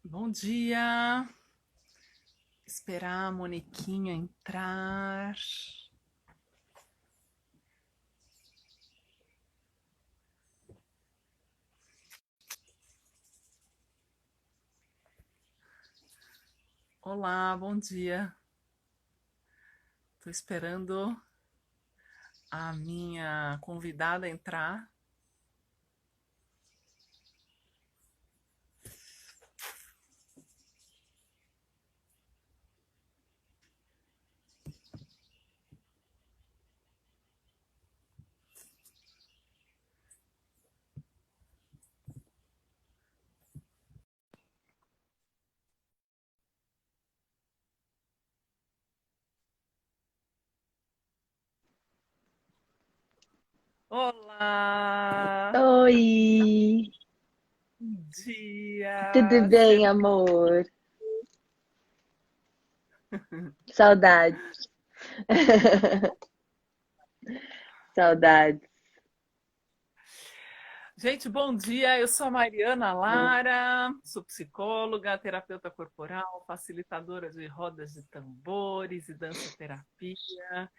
Bom dia. Esperar a Moniquinha entrar. Olá, bom dia. Estou esperando a minha convidada entrar. Olá, Oi, bom tudo dia. bem, amor? Saudades. Saudades. Gente, bom dia. Eu sou a Mariana Lara, sou psicóloga, terapeuta corporal, facilitadora de rodas de tambores e dança terapia.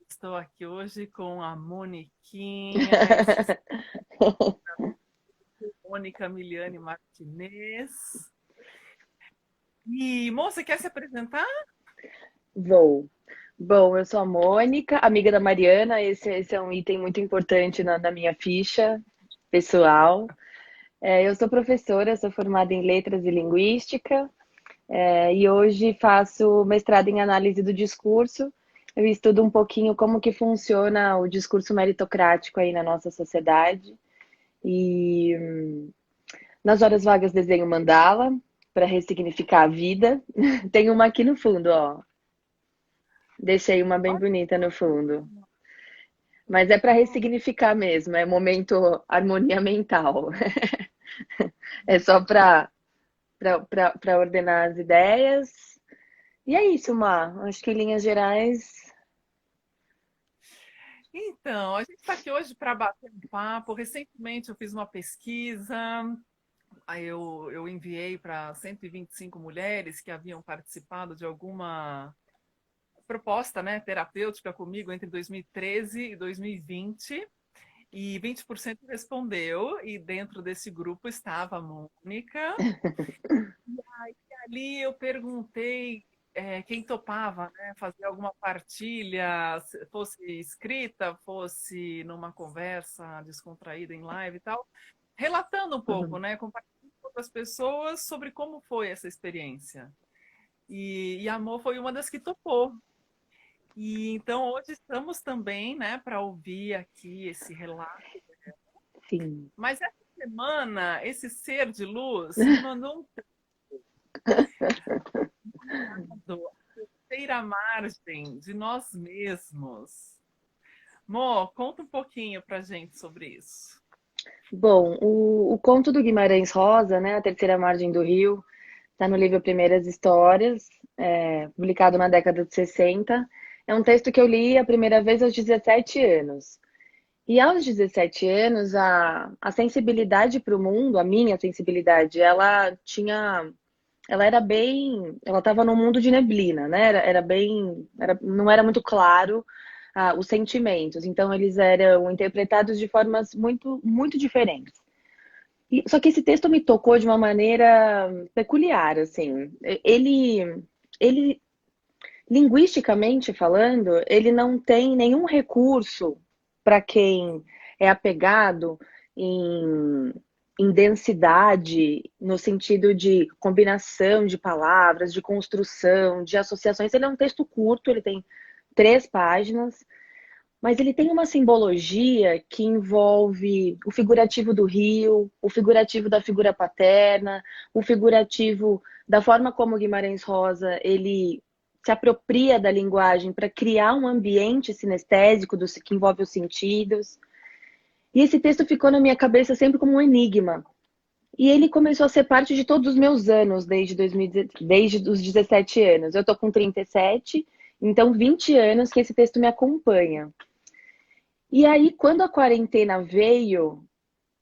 Estou aqui hoje com a Moniquinha, Mônica Miliane Martinez. E, moça, quer se apresentar? Vou. Bom, eu sou a Mônica, amiga da Mariana. Esse é um item muito importante na minha ficha pessoal. Eu sou professora, sou formada em Letras e Linguística, e hoje faço mestrado em análise do discurso. Eu estudo um pouquinho como que funciona o discurso meritocrático aí na nossa sociedade. E nas horas vagas desenho mandala para ressignificar a vida. Tem uma aqui no fundo, ó. Deixei uma bem Olha, bonita no fundo. Mas é para ressignificar mesmo, é momento harmonia mental. É só para ordenar as ideias. E é isso, Má. Acho que em linhas gerais. então, a gente está aqui hoje para bater um papo. Recentemente eu fiz uma pesquisa, aí eu enviei para 125 mulheres que haviam participado de alguma proposta, né, terapêutica comigo entre 2013 e 2020. E 20% respondeu, e dentro desse grupo estava a Mônica. Ali eu perguntei quem topava, né, fazer alguma partilha, fosse escrita, fosse numa conversa descontraída em live e tal, relatando um pouco, Uhum. né, compartilhando com outras pessoas sobre como foi essa experiência. E a Mo foi uma das que topou. E então hoje estamos também, né, para ouvir aqui esse relato. Sim. Mas essa semana, esse ser de luz me mandou um texto, a terceira margem de nós mesmos. Mo, conta um pouquinho pra gente sobre isso. Bom, o conto do Guimarães Rosa, né, A Terceira Margem do Rio, está no livro Primeiras Histórias, publicado na década de 60. É um texto que eu li a primeira vez aos 17 anos. E aos 17 anos, a sensibilidade para o mundo, a minha sensibilidade, ela era bem, ela estava num mundo de neblina, né? Não era muito claro os sentimentos. Então eles eram interpretados de formas muito diferentes. Só que esse texto me tocou de uma maneira peculiar, assim. Ele, linguisticamente falando, ele não tem nenhum recurso para quem é apegado em, em densidade, no sentido de combinação de palavras, de construção, de associações. Ele é um texto curto, ele tem 3 páginas, mas ele tem uma simbologia que envolve o figurativo do rio, o figurativo da figura paterna, o figurativo da forma como Guimarães Rosa ele se apropria da linguagem para criar um ambiente sinestésico que envolve os sentidos. E esse texto ficou na minha cabeça sempre como um enigma. E ele começou a ser parte de todos os meus anos, desde os 17 anos. Eu tô com 37, então 20 anos que esse texto me acompanha. E aí, quando a quarentena veio,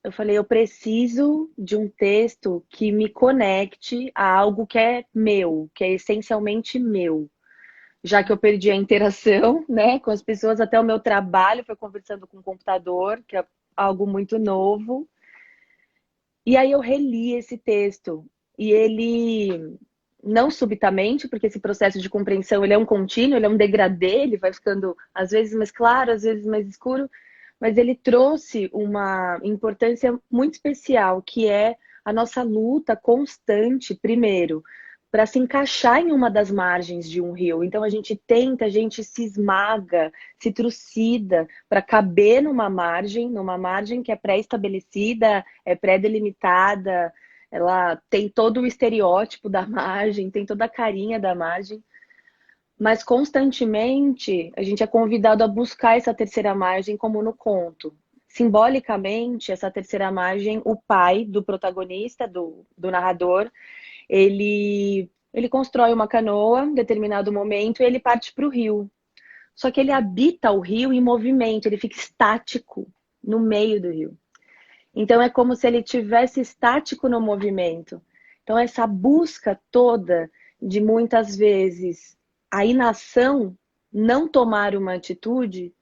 eu falei, eu preciso de um texto que me conecte a algo que é meu, que é essencialmente meu. Já que eu perdi a interação, né, com as pessoas, até o meu trabalho foi conversando com o computador, que é algo muito novo. E aí eu reli esse texto e ele não subitamente, porque esse processo de compreensão ele é um contínuo, ele é um degradê, ele vai ficando às vezes mais claro, às vezes mais escuro, mas ele trouxe uma importância muito especial, que é a nossa luta constante, primeiro, para se encaixar em uma das margens de um rio. Então a gente tenta, a gente se esmaga, se trucida para caber numa margem que é pré-estabelecida, é pré-delimitada, ela tem todo o estereótipo da margem, tem toda a carinha da margem, mas constantemente a gente é convidado a buscar essa terceira margem, como no conto. Simbolicamente, essa terceira margem, o pai do protagonista, do narrador, ele constrói uma canoa em determinado momento e ele parte para o rio. Só que ele habita o rio em movimento, ele fica estático no meio do rio. Então é como se ele tivesse estático no movimento. Então essa busca toda de muitas vezes a inação, não tomar uma atitude,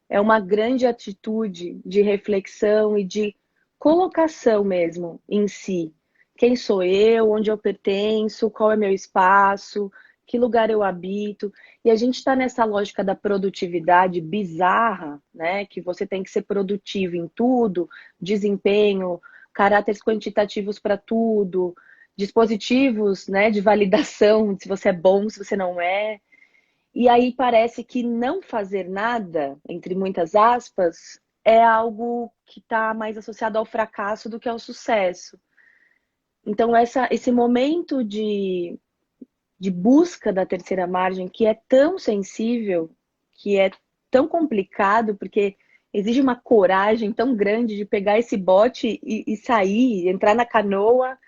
é uma grande atitude de reflexão e de colocação mesmo em si. Quem sou eu? Onde eu pertenço? Qual é meu espaço? Que lugar eu habito? E a gente está nessa lógica da produtividade bizarra, né? Que você tem que ser produtivo em tudo, desempenho, caráteres quantitativos para tudo, dispositivos, né, de validação, se você é bom, se você não é. E aí parece que não fazer nada, entre muitas aspas, é algo que está mais associado ao fracasso do que ao sucesso. Então, esse momento de busca da terceira margem, que é tão sensível, que é tão complicado, porque exige uma coragem tão grande de pegar esse bote e sair, entrar na canoa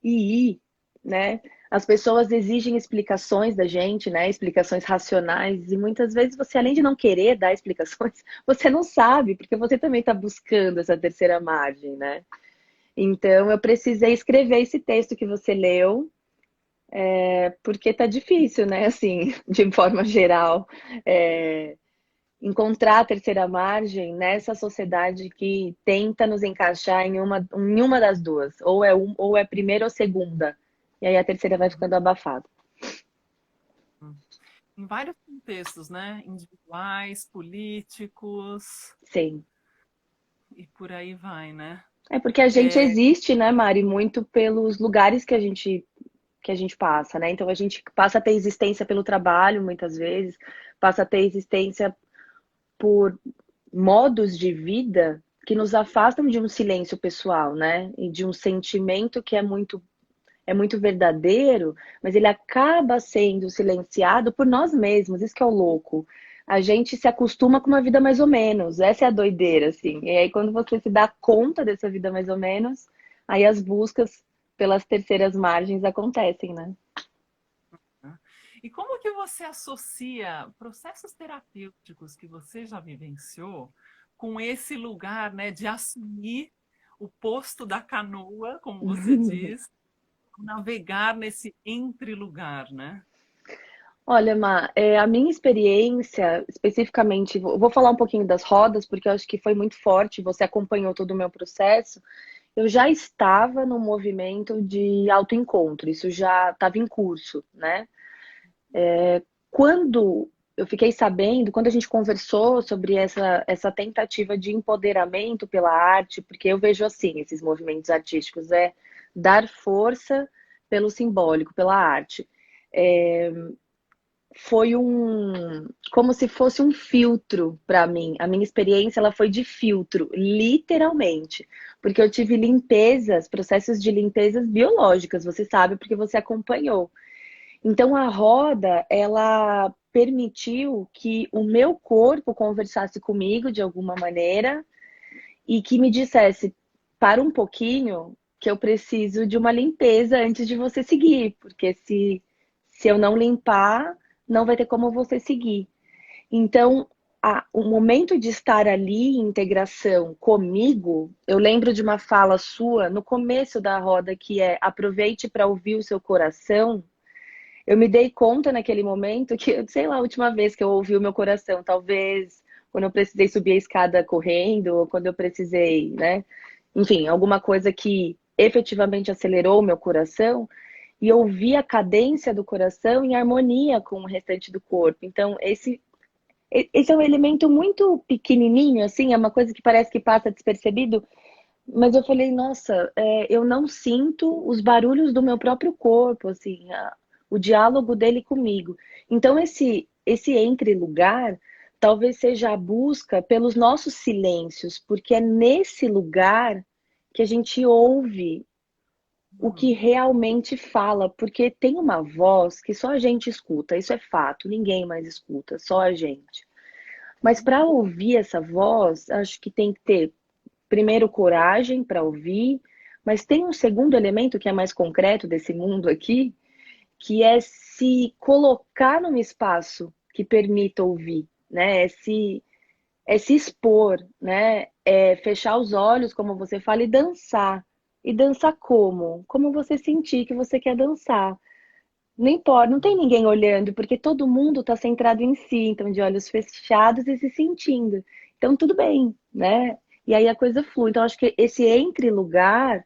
e ir, né? As pessoas exigem explicações da gente, né? Explicações racionais, e muitas vezes você, além de não querer dar explicações, você não sabe, porque você também está buscando essa terceira margem, né? Então, eu precisei escrever esse texto que você leu, porque tá difícil, né? Assim, de forma geral, encontrar a terceira margem nessa sociedade que tenta nos encaixar em uma das duas, ou é primeira ou segunda, e aí a terceira vai ficando abafada. Em vários contextos, né? Individuais, políticos Sim. e por aí vai, né? É porque a gente É, existe, né, Mari, muito pelos lugares que a gente passa, né? Então a gente passa a ter existência pelo trabalho, muitas vezes, passa a ter existência por modos de vida que nos afastam de um silêncio pessoal, né? E de um sentimento que é muito verdadeiro, mas ele acaba sendo silenciado por nós mesmos. Isso que é o louco. A gente se acostuma com uma vida mais ou menos. Essa é a doideira, assim. E aí, quando você se dá conta dessa vida mais ou menos, aí as buscas pelas terceiras margens acontecem, né? e como que você associa processos terapêuticos que você já vivenciou com esse lugar, né, de assumir o posto da canoa, como você diz, navegar nesse entre-lugar, né? Olha, Má, a minha experiência, especificamente, vou falar um pouquinho das rodas, porque eu acho que foi muito forte, você acompanhou todo o meu processo. Eu já estava no movimento de autoencontro, isso já estava em curso, né? Quando eu fiquei sabendo, quando a gente conversou sobre essa tentativa de empoderamento pela arte, porque eu vejo assim, esses movimentos artísticos, é dar força pelo simbólico, pela arte. Foi como se fosse um filtro para mim. A minha experiência ela foi de filtro, literalmente, porque eu tive limpezas, processos de limpezas biológicas, você sabe porque você acompanhou. Então a roda, ela permitiu que o meu corpo conversasse comigo de alguma maneira e que me dissesse, para um pouquinho, que eu preciso de uma limpeza antes de você seguir, porque se eu não limpar, não vai ter como você seguir. Então, o momento de estar ali em integração comigo, eu lembro de uma fala sua no começo da roda que é aproveite para ouvir o seu coração. Eu me dei conta naquele momento que, sei lá, a última vez que eu ouvi o meu coração, talvez quando eu precisei subir a escada correndo, ou quando eu precisei, né? Enfim, alguma coisa que efetivamente acelerou o meu coração, e ouvir a cadência do coração em harmonia com o restante do corpo. Então, esse é um elemento muito pequenininho, assim, é uma coisa que parece que passa despercebido, mas eu falei, nossa, eu não sinto os barulhos do meu próprio corpo, assim, o diálogo dele comigo. Então, esse entre-lugar talvez seja a busca pelos nossos silêncios, porque é nesse lugar que a gente ouve o que realmente fala, porque tem uma voz que só a gente escuta, isso é fato, ninguém mais escuta, só a gente. Mas para ouvir essa voz, acho que tem que ter primeiro coragem para ouvir, mas tem um segundo elemento que é mais concreto desse mundo aqui, que é se colocar num espaço que permita ouvir, né? É se expor, né? É fechar os olhos, como você fala, e dançar. E dançar como? Como você sentir que você quer dançar. Não importa, não tem ninguém olhando, porque todo mundo está centrado em si, então de olhos fechados e se sentindo. Então tudo bem, né? E aí a coisa flui. Então acho que esse entre lugar,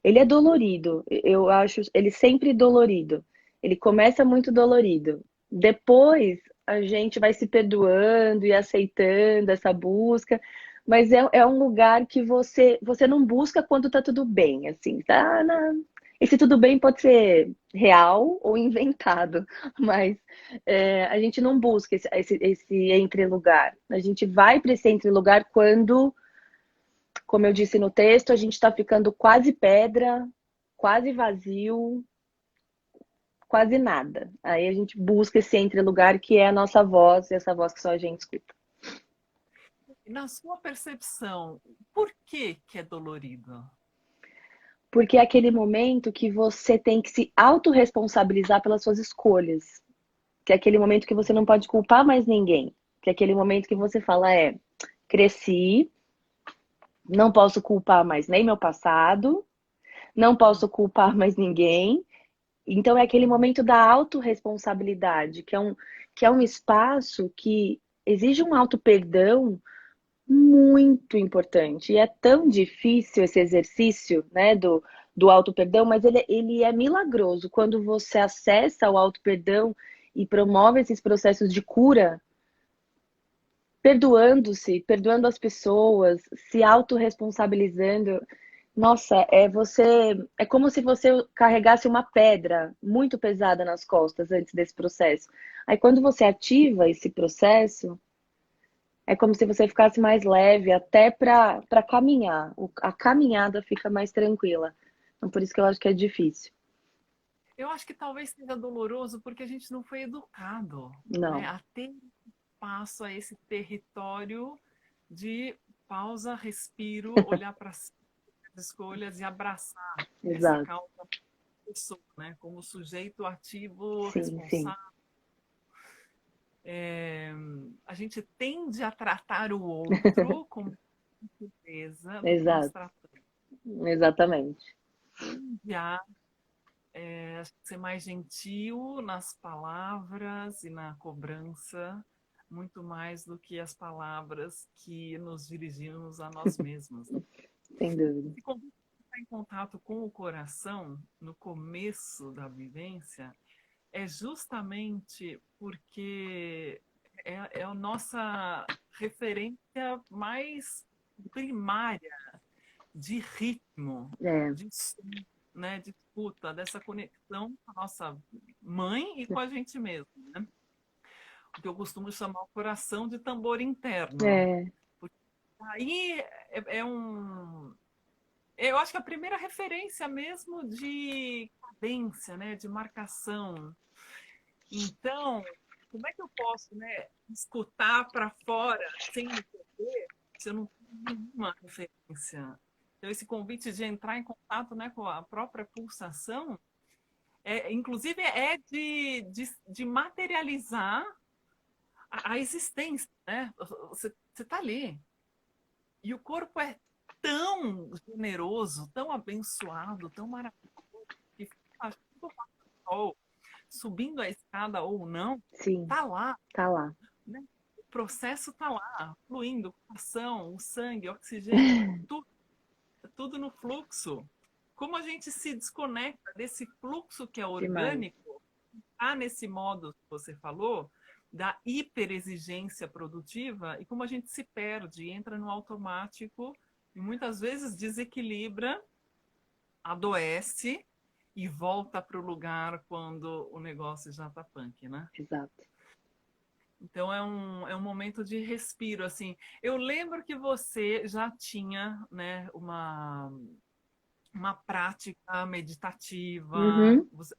ele é dolorido. Eu acho ele sempre dolorido. Ele começa muito dolorido. Depois a gente vai se perdoando e aceitando essa busca, mas é um lugar que você não busca quando tá tudo bem, assim, tá esse tudo bem pode ser real ou inventado, mas a gente não busca esse entre-lugar. A gente vai para esse entre-lugar quando, como eu disse no texto, a gente está ficando quase pedra, quase vazio, quase nada. Aí a gente busca esse entre-lugar que é a nossa voz, e essa voz que só a gente escuta. Na sua percepção, por que que é dolorido? Porque é aquele momento que você tem que se autorresponsabilizar pelas suas escolhas. Que é aquele momento que você não pode culpar mais ninguém. Que é aquele momento que você fala, cresci, não posso culpar mais nem meu passado, não posso culpar mais ninguém. Então é aquele momento da autorresponsabilidade, que é um espaço que exige um auto-perdão muito importante. E é tão difícil esse exercício, né, do auto-perdão, mas ele é milagroso. Quando você acessa o auto-perdão e promove esses processos de cura, perdoando-se, perdoando as pessoas, se autorresponsabilizando. Nossa, é como se você carregasse uma pedra muito pesada nas costas antes desse processo. Aí quando você ativa esse processo, é como se você ficasse mais leve até para caminhar. A caminhada fica mais tranquila. Então por isso que eu acho que é difícil. Eu acho que talvez seja doloroso porque a gente não foi educado, né, Não, a ter passo a esse território de pausa, respiro, olhar para as escolhas e abraçar essa exato. causa da pessoa, né, como sujeito ativo, Sim, sim. responsável. A gente tende a tratar o outro com certeza do que nos Exato. tratamos. Exatamente. Tende a ser mais gentil nas palavras e na cobrança, muito mais do que as palavras que nos dirigimos a nós mesmos. Sem dúvida. E quando está em contato com o coração, no começo da vivência, é justamente porque é a nossa referência mais primária de ritmo, É, de som, né, de escuta, dessa conexão com a nossa mãe e com a gente mesmo, né? O que eu costumo chamar o coração de tambor interno. é, Porque aí é um. Eu acho que a primeira referência mesmo de cadência, né, de marcação. Então, como é que eu posso, né, escutar para fora sem me perder se eu não tenho nenhuma referência? Então, esse convite de entrar em contato, né, com a própria pulsação, inclusive é de materializar a existência, né? Você está ali. E o corpo é tão generoso, tão abençoado, tão maravilhoso, que fazendo o sol, subindo a escada ou não, Sim, tá lá, tá lá. né? O processo tá lá, fluindo, coração, o sangue, o oxigênio, tudo no fluxo. Como a gente se desconecta desse fluxo que é Demais. orgânico, tá nesse modo que você falou, da hiperexigência produtiva, e como a gente se perde, entra no automático e muitas vezes desequilibra, adoece e volta para o lugar quando o negócio já está punk, né? Exato. Então é um momento de respiro, assim. Eu lembro que você já tinha, né, uma prática meditativa, Uhum. você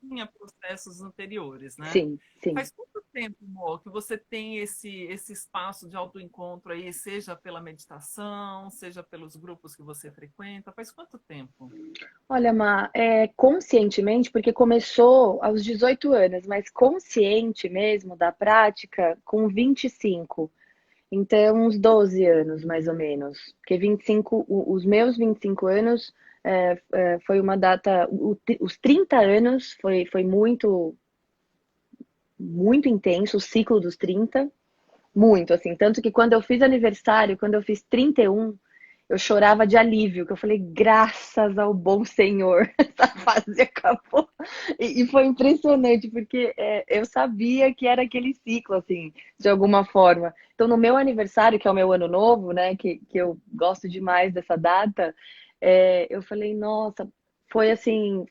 tinha processos anteriores, né? Sim, sim. Faz quanto tempo, Mo, que você tem esse espaço de autoencontro aí, seja pela meditação, seja pelos grupos que você frequenta? Faz quanto tempo? Olha, Má, conscientemente, porque começou aos 18 anos, mas consciente mesmo da prática com 25. Então, uns 12 anos, mais ou menos. Porque 25, os meus 25 anos foi uma data. Os 30 anos foi muito, muito intenso, o ciclo dos 30. Muito, assim. Tanto que quando eu fiz aniversário, quando eu fiz 31, eu chorava de alívio, que eu falei, graças ao bom Senhor, essa fase acabou. E foi impressionante, porque eu sabia que era aquele ciclo, assim, de alguma forma. Então, no meu aniversário, que é o meu ano novo, né, que eu gosto demais dessa data, eu falei, nossa, foi assim,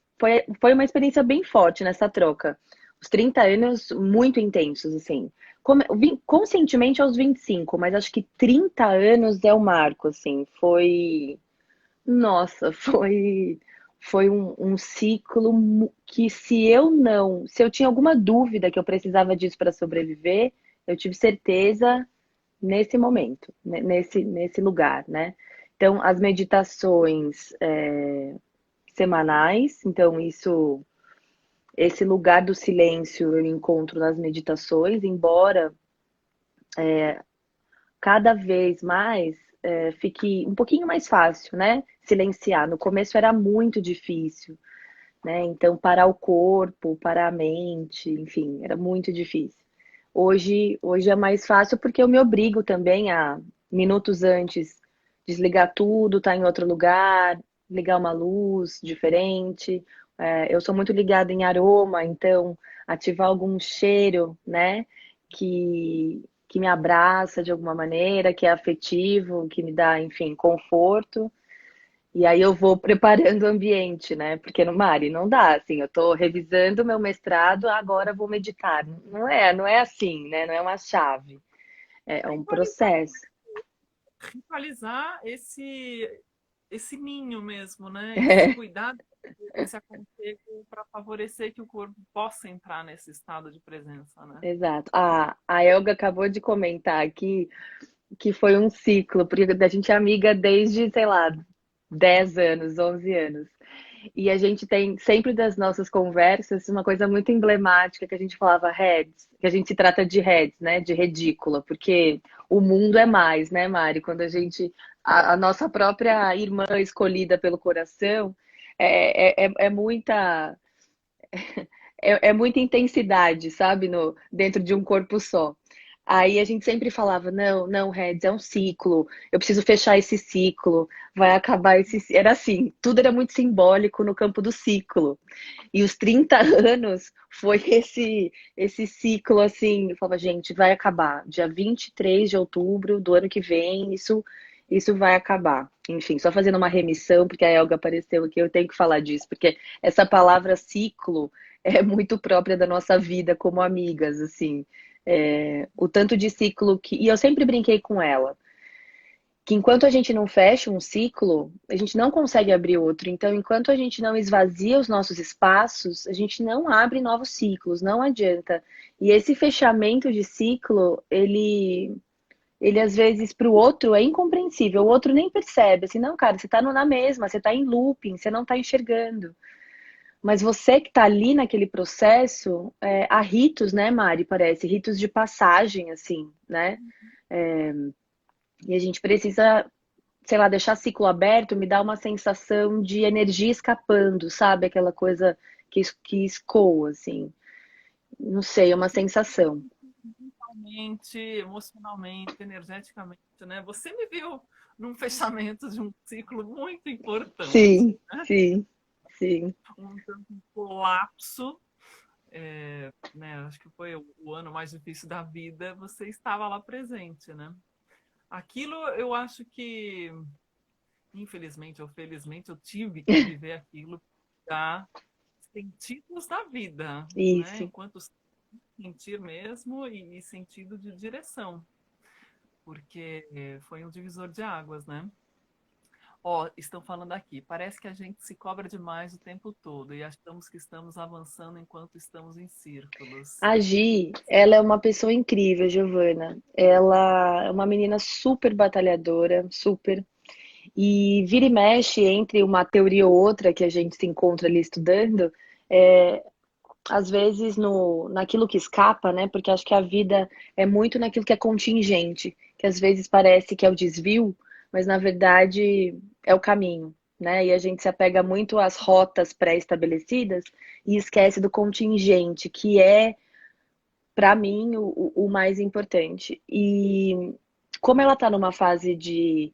foi uma experiência bem forte nessa troca. Os 30 anos muito intensos, assim. Conscientemente aos 25, mas acho que 30 anos é o marco, assim. Nossa, foi um ciclo que se eu tinha alguma dúvida que eu precisava disso para sobreviver, eu tive certeza nesse momento, nesse lugar, né? Então, as meditações semanais, então esse lugar do silêncio eu encontro nas meditações, embora cada vez mais fique um pouquinho mais fácil, né? Silenciar. No começo era muito difícil, né? Então, parar o corpo, parar a mente, enfim, era muito difícil. Hoje é mais fácil porque eu me obrigo também a, minutos antes, desligar tudo, estar em outro lugar, ligar uma luz diferente. Eu sou muito ligada em aroma, então ativar algum cheiro, né? Que me abraça de alguma maneira, que é afetivo, que me dá, enfim, conforto. E aí eu vou preparando o ambiente, né? Porque no Mari não dá, assim, eu tô revisando meu mestrado, agora vou meditar. Não é assim, né? Não é uma chave, é um Ritualizar, processo. ritualizar esse ninho mesmo, né? Esse cuidado, esse aconchego para favorecer que o corpo possa entrar nesse estado de presença, né? Exato. A Elga acabou de comentar aqui que foi um ciclo, porque a gente é amiga desde, sei lá, 10 anos, 11 anos. E a gente tem sempre das nossas conversas uma coisa muito emblemática que a gente falava heads, que a gente se trata de heads, né? De ridícula, porque o mundo é mais, né, Mari? Quando a nossa própria irmã escolhida pelo coração, é muita. É muita intensidade, sabe, dentro de um corpo só. Aí a gente sempre falava, não, não, Reds, é um ciclo, eu preciso fechar esse ciclo, vai acabar Era assim, tudo era muito simbólico no campo do ciclo. E os 30 anos foi esse ciclo, assim, eu falava, gente, vai acabar. Dia 23 de outubro do ano que vem, isso vai acabar. Enfim, só fazendo uma remissão, porque a Elga apareceu aqui, eu tenho que falar disso, porque essa palavra ciclo é muito própria da nossa vida como amigas, assim. O tanto de ciclo que. E eu sempre brinquei com ela, que enquanto a gente não fecha um ciclo, a gente não consegue abrir outro. Então, enquanto a gente não esvazia os nossos espaços, a gente não abre novos ciclos, não adianta. E esse fechamento de ciclo, ele às vezes para o outro é incompreensível, o outro nem percebe, assim, não, cara, você tá na mesma, você tá em looping, você não tá enxergando. Mas você que está ali naquele processo, há ritos, né, Mari? Parece, ritos de passagem, assim, né? E a gente precisa, sei lá, deixar ciclo aberto, me dá uma sensação de energia escapando, sabe? Aquela coisa que escoa, assim. Não sei, é uma sensação. Mentalmente, emocionalmente, energeticamente, né? Você me viu num fechamento de um ciclo muito importante, Sim, sim, sim. um tanto um colapso, né? Acho que foi o ano mais difícil da vida. Você estava lá presente, né? Aquilo, eu acho que, infelizmente ou felizmente, eu tive que viver aquilo para sentidos da vida, né? Isso. Enquanto sentir mesmo e sentido de direção, porque foi um divisor de águas, né? Ó, estão falando aqui, parece que a gente se cobra demais o tempo todo e achamos que estamos avançando enquanto estamos em círculos. A Gi, ela é uma pessoa incrível, Giovana. Ela é uma menina super batalhadora, super. E vira e mexe entre uma teoria ou outra que a gente se encontra ali estudando, é, às vezes naquilo que escapa, né? Porque acho que a vida é muito naquilo que é contingente, que às vezes parece que é o desvio, mas na verdade é o caminho, né? E a gente se apega muito às rotas pré-estabelecidas e esquece do contingente, que é, para mim, o mais importante. E como ela está numa fase de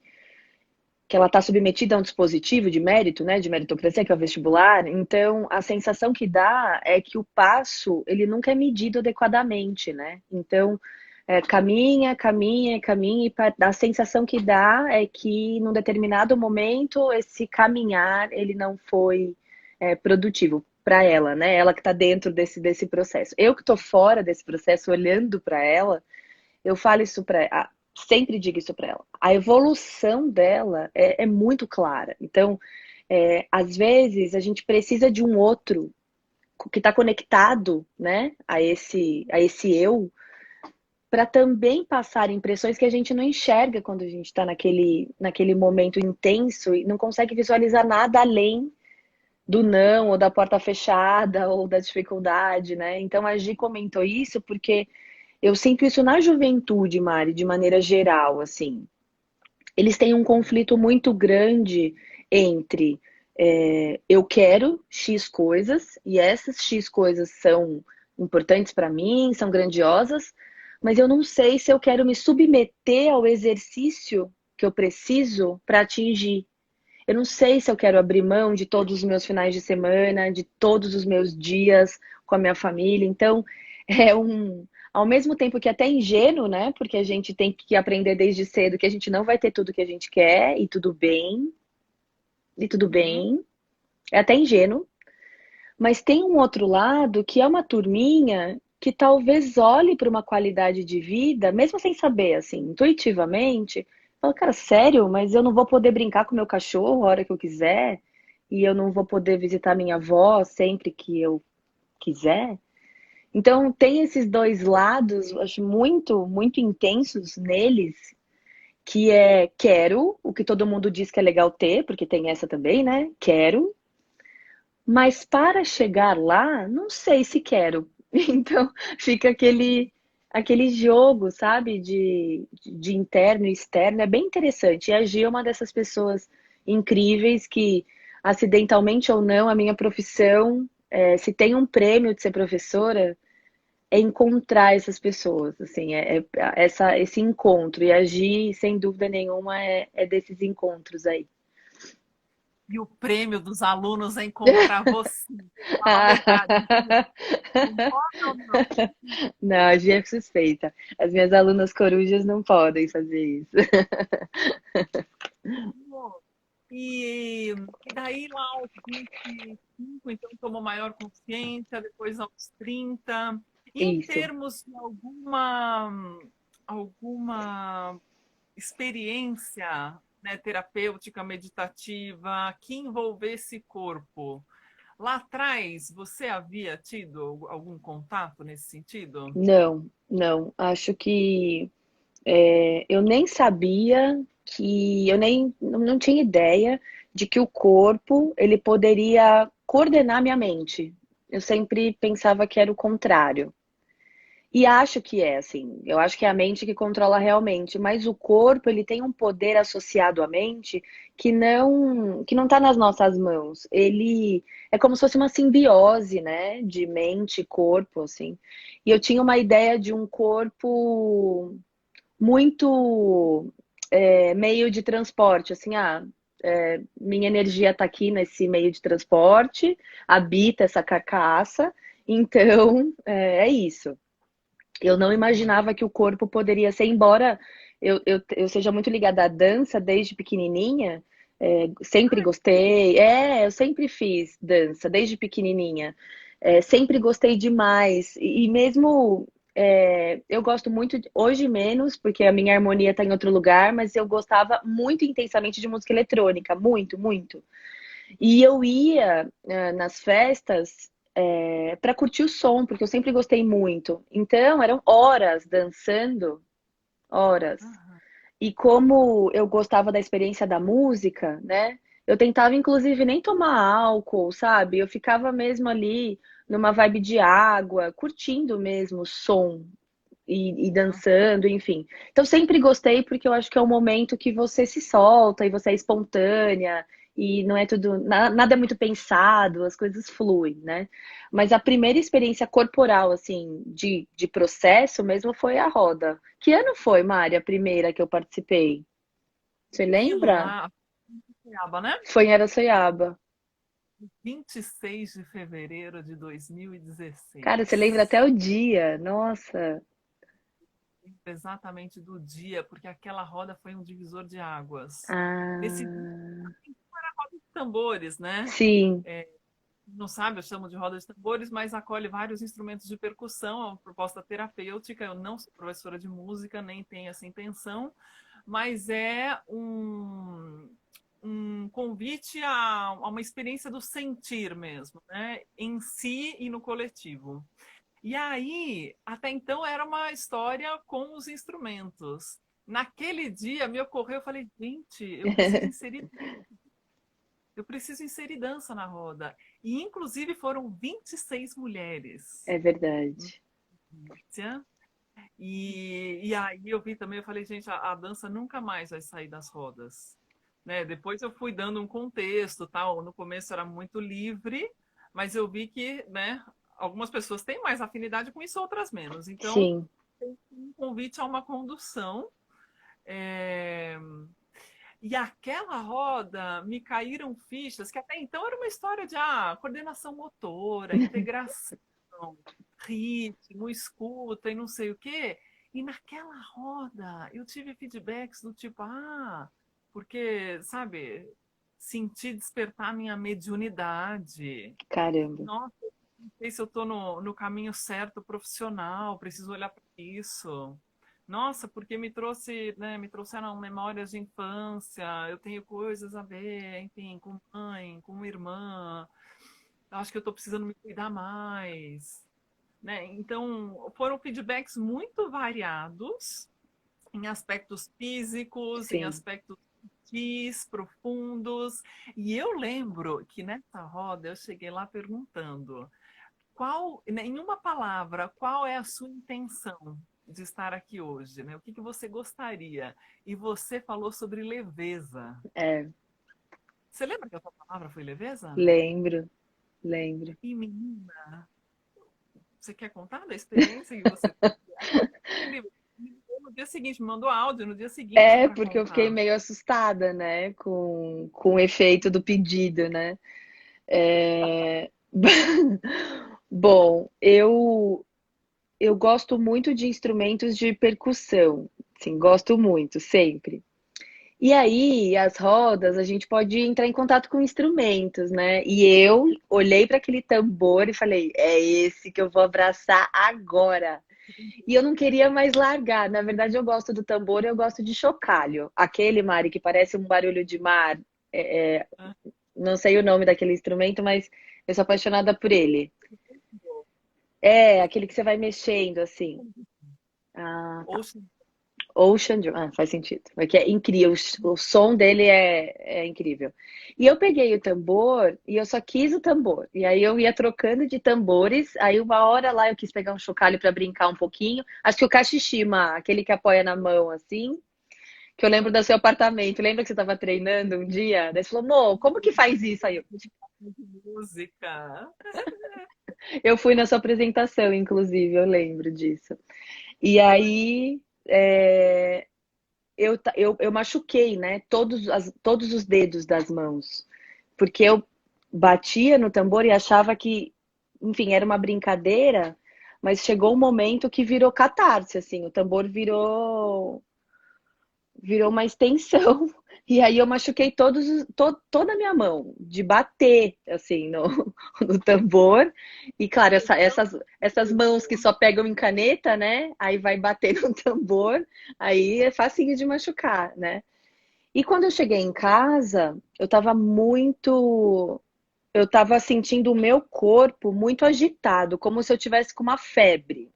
que ela está submetida a um dispositivo de mérito, né, de meritocracia, que é o vestibular, então a sensação que dá é que o passo, ele nunca é medido adequadamente, né? Então, caminha, caminha, caminha, e a sensação que dá é que num determinado momento esse caminhar, ele não foi produtivo para ela, né? Ela que está dentro desse processo. Eu que estou fora desse processo, olhando para ela, eu falo isso para ela, sempre digo isso para ela. A evolução dela é muito clara. Então, às vezes, a gente precisa de um outro que está conectado, né, a esse eu, para também passar impressões que a gente não enxerga quando a gente está naquele momento intenso e não consegue visualizar nada além do não, ou da porta fechada, ou da dificuldade, né? Então a Gi comentou isso porque eu sinto isso na juventude, Mari, de maneira geral, assim. Eles têm um conflito muito grande entre eu quero X coisas e essas X coisas são importantes para mim, são grandiosas, mas eu não sei se eu quero me submeter ao exercício que eu preciso para atingir. Eu não sei se eu quero abrir mão de todos os meus finais de semana, de todos os meus dias com a minha família. Então, ao mesmo tempo que é até ingênuo, né? Porque a gente tem que aprender desde cedo que a gente não vai ter tudo que a gente quer e tudo Uhum. bem. É até ingênuo, mas tem um outro lado que é uma turminha que talvez olhe para uma qualidade de vida, mesmo sem saber, assim, intuitivamente, fala, cara, sério, mas eu não vou poder brincar com meu cachorro a hora que eu quiser, e eu não vou poder visitar minha avó sempre que eu quiser. Então, tem esses dois lados, eu acho muito, muito intensos neles, que é quero, o que todo mundo diz que é legal ter, porque tem essa também, né? Quero, mas para chegar lá, não sei se quero. Então fica aquele jogo, sabe, de interno e externo. É bem interessante. E a Gi é uma dessas pessoas incríveis que, acidentalmente ou não, a minha profissão, se tem um prêmio de ser professora, é encontrar essas pessoas. Assim, esse encontro. E a Gi, sem dúvida nenhuma, é desses encontros aí. E o prêmio dos alunos é encontrar você. Fala a verdade, Ju. Concorda ou não? Não, a Gia é suspeita. As minhas alunas corujas não podem fazer isso. E daí lá aos 25, então tomou maior consciência, depois aos 30. E em Isso. termos de alguma experiência, né, terapêutica, meditativa, que envolvesse corpo, lá atrás você havia tido algum contato nesse sentido? Não, não. Acho que eu nem sabia eu nem não tinha ideia de que o corpo ele poderia coordenar minha mente. Eu sempre pensava que era o contrário. E acho que é, assim, eu acho que é a mente que controla realmente, mas o corpo, ele tem um poder associado à mente que não tá nas nossas mãos. Ele é como se fosse uma simbiose, né, de mente e corpo, assim. E eu tinha uma ideia de um corpo muito meio de transporte, assim, minha energia tá aqui nesse meio de transporte, habita essa carcaça, então é isso. Eu não imaginava que o corpo poderia ser, embora eu seja muito ligada à dança desde pequenininha, sempre gostei. Eu sempre fiz dança desde pequenininha. Sempre gostei demais. E mesmo eu gosto muito, hoje menos, porque a minha harmonia está em outro lugar, mas eu gostava muito intensamente de música eletrônica, muito, muito. E eu ia nas festas para curtir o som, porque eu sempre gostei muito. Então, eram horas dançando, horas. Aham. E como eu gostava da experiência da música, né? Eu tentava, inclusive, nem tomar álcool, sabe? Eu ficava mesmo ali numa vibe de água, curtindo mesmo o som e dançando, enfim. Então sempre gostei porque eu acho que é um momento que você se solta e você é espontânea e não é tudo, nada é muito pensado, as coisas fluem, né? Mas a primeira experiência corporal, assim, de processo mesmo foi a roda. Que ano foi, Mari, a primeira que eu participei? Você Aquilo lembra? lá, Sorocaba, né? Foi em Araçoiaba. 26 de fevereiro de Cara, você lembra 2016. até o dia. Nossa. Exatamente do dia, porque aquela roda foi um divisor de águas. Nesse dia Ah, era a roda de tambores, né? sim, Não sabe, eu chamo de roda de tambores, mas acolhe vários instrumentos de percussão, é uma proposta terapêutica. Eu não sou professora de música, nem tenho essa intenção, mas é um convite a uma experiência do sentir mesmo, né? Em si e no coletivo. E aí, até então, era uma história com os instrumentos. Naquele dia me ocorreu, eu falei, gente, eu preciso inserir dança na roda. E, inclusive, foram 26 mulheres. é verdade. Né? E aí eu vi também, eu falei, gente, a dança nunca mais vai sair das rodas. Né? Depois eu fui dando um contexto, tal. No começo era muito livre, mas eu vi que, né, algumas pessoas têm mais afinidade com isso, outras menos. Então, Sim. tem um convite a uma condução. é, E aquela roda me caíram fichas, que até então era uma história de coordenação motora, integração, ritmo, escuta e não sei o quê. E naquela roda eu tive feedbacks do tipo, porque, sabe, senti despertar minha mediunidade. Caramba. Nossa, não sei se eu estou no caminho certo profissional, preciso olhar para isso. Nossa, porque me trouxe, né, me trouxeram memórias de infância, eu tenho coisas a ver, enfim, com mãe, com irmã. Acho que eu estou precisando me cuidar mais, né? Então, foram feedbacks muito variados em aspectos físicos, em Sim. aspectos sutis, profundos. E eu lembro que nessa roda eu cheguei lá perguntando em uma palavra, qual é a sua intenção de estar aqui hoje, né? O que você gostaria? E você falou sobre leveza. É, Você lembra que a sua palavra foi leveza? lembro, lembro. E menina, você quer contar da experiência que você teve? Me ligou no dia seguinte, me mandou áudio no dia seguinte É, para porque eu fiquei contar. meio assustada, né, com o efeito do pedido, né? É... Bom, eu gosto muito de instrumentos de percussão, sim, gosto muito, sempre. E aí, as rodas, a gente pode entrar em contato com instrumentos, né? E eu olhei para aquele tambor e falei, é esse que eu vou abraçar agora. E eu não queria mais largar. Na verdade, eu gosto do tambor, eu gosto de chocalho. Aquele, Mari, que parece um barulho de mar. Ah, Não sei o nome daquele instrumento, mas eu sou apaixonada por ele. É, aquele que você vai mexendo assim. Ah, tá. Ocean, Ocean Drum, faz sentido. Porque é incrível, o som dele é incrível. E eu peguei o tambor e eu só quis o tambor. E aí eu ia trocando de tambores. Aí uma hora lá eu quis pegar um chocalho para brincar um pouquinho. Acho que o cachishima, aquele que apoia na mão assim, que eu lembro do seu apartamento. Lembra que você estava treinando um dia? Daí você falou, Mo, como que faz isso? Aí Música. eu fui na sua apresentação, inclusive, eu lembro disso. E aí eu machuquei, né? Todos os dedos das mãos. Porque eu batia no tambor e achava que, enfim, era uma brincadeira, mas chegou um momento que virou catarse, assim, o tambor virou uma extensão. E aí eu machuquei toda a minha mão, de bater, assim, no tambor. E, claro, Então, essas mãos que só pegam em caneta, né? Aí vai bater no tambor, aí é facinho de machucar, né? E quando eu cheguei em casa, eu tava sentindo o meu corpo muito agitado, como se eu tivesse com uma febre.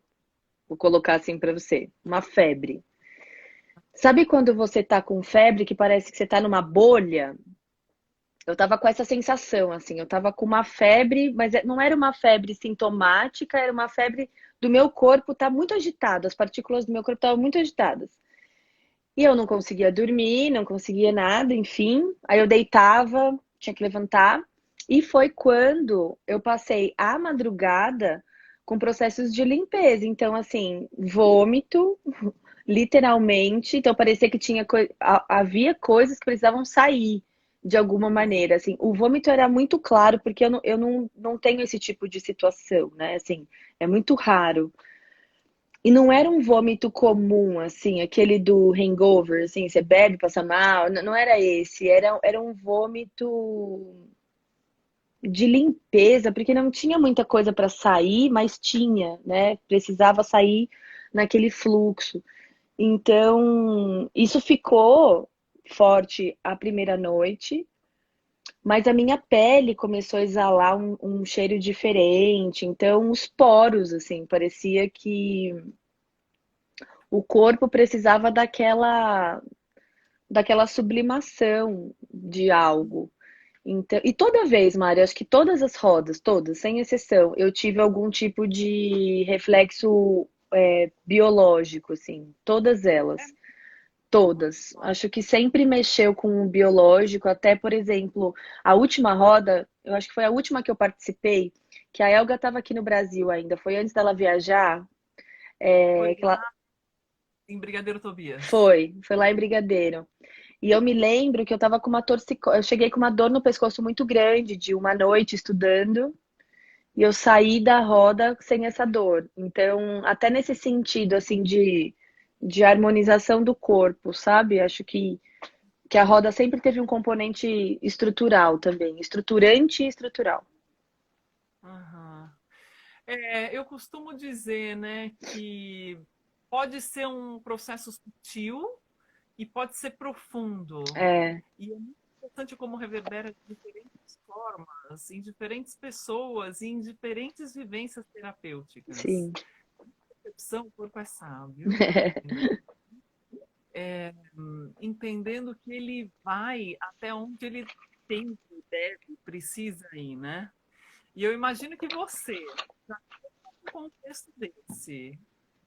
Vou colocar assim pra você, uma febre. Sabe quando você tá com febre que parece que você tá numa bolha? Eu tava com essa sensação, assim, eu tava com uma febre, mas não era uma febre sintomática, era uma febre do meu corpo tá muito agitado, as partículas do meu corpo estavam muito agitadas. E eu não conseguia dormir, não conseguia nada, enfim. Aí eu deitava, tinha que levantar. E foi quando eu passei a madrugada com processos de limpeza. Então, assim, vômito, literalmente. Então, parecia que havia coisas que precisavam sair de alguma maneira. Assim, o vômito era muito claro, porque eu não tenho esse tipo de situação, né? Assim, é muito raro. E não era um vômito comum, assim, aquele do hangover, assim, você bebe, passa mal. Não era esse. Era um vômito de limpeza, porque não tinha muita coisa para sair, mas tinha, né? Precisava sair naquele fluxo. Então, isso ficou forte a primeira noite, mas a minha pele começou a exalar um cheiro diferente. Então, os poros, assim, parecia que o corpo precisava daquela sublimação de algo. Então, e toda vez, Mari, acho que todas as rodas, todas, sem exceção, eu tive algum tipo de reflexo biológico, assim, todas elas, todas. Acho que sempre mexeu com o biológico, até, por exemplo, a última roda, eu acho que foi a última que eu participei, que a Elga estava aqui no Brasil ainda, foi antes dela viajar, foi que ela lá em Brigadeiro Tobias. foi lá em Brigadeiro. E eu me lembro que eu tava com uma torcicolo, eu cheguei com uma dor no pescoço muito grande de uma noite estudando e eu saí da roda sem essa dor. Então, até nesse sentido assim de harmonização do corpo, sabe? Acho que a roda sempre teve um componente estrutural também, estruturante e estrutural. Aham. Eu costumo dizer, né, que pode ser um processo sutil e pode ser profundo. É, E é muito importante como reverbera de diferentes formas, em diferentes pessoas e em diferentes vivências terapêuticas. sim. Percepção, o corpo é sábio, entendendo que ele vai até onde ele tem, deve, precisa ir, né? E eu imagino que você, num contexto desse,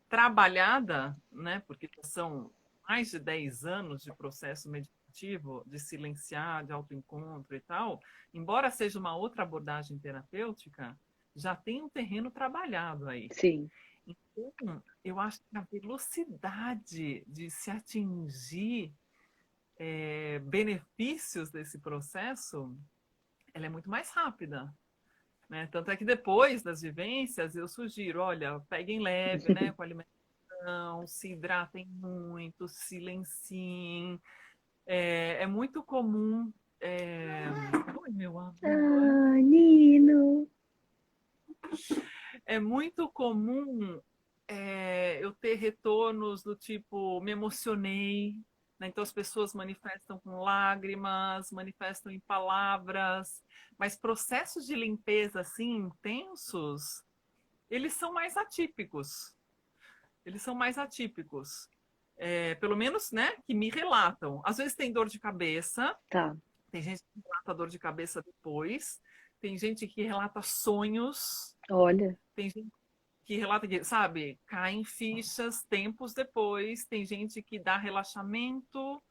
trabalhada, né? Porque são mais de 10 anos de processo meditativo, de silenciar, de autoencontro e tal, embora seja uma outra abordagem terapêutica, já tem um terreno trabalhado aí. Sim. Então, eu acho que a velocidade de se atingir benefícios desse processo, ela é muito mais rápida. Né? Tanto é que depois das vivências, eu sugiro, olha, peguem leve, né, com a alimentação, se hidratem muito, silenciem. É muito comum. Oi, meu amor. Ah, Nino. É muito comum eu ter retornos do tipo, me emocionei. Né? Então, as pessoas manifestam com lágrimas, manifestam em palavras, mas processos de limpeza assim intensos, eles são mais atípicos. Eles são mais atípicos. pelo menos, né, que me relatam. Às vezes tem dor de cabeça, Tá. tem gente que relata dor de cabeça depois, tem gente que relata sonhos, Olha, tem gente que relata que, sabe, caem fichas tempos depois, tem gente que dá relaxamento,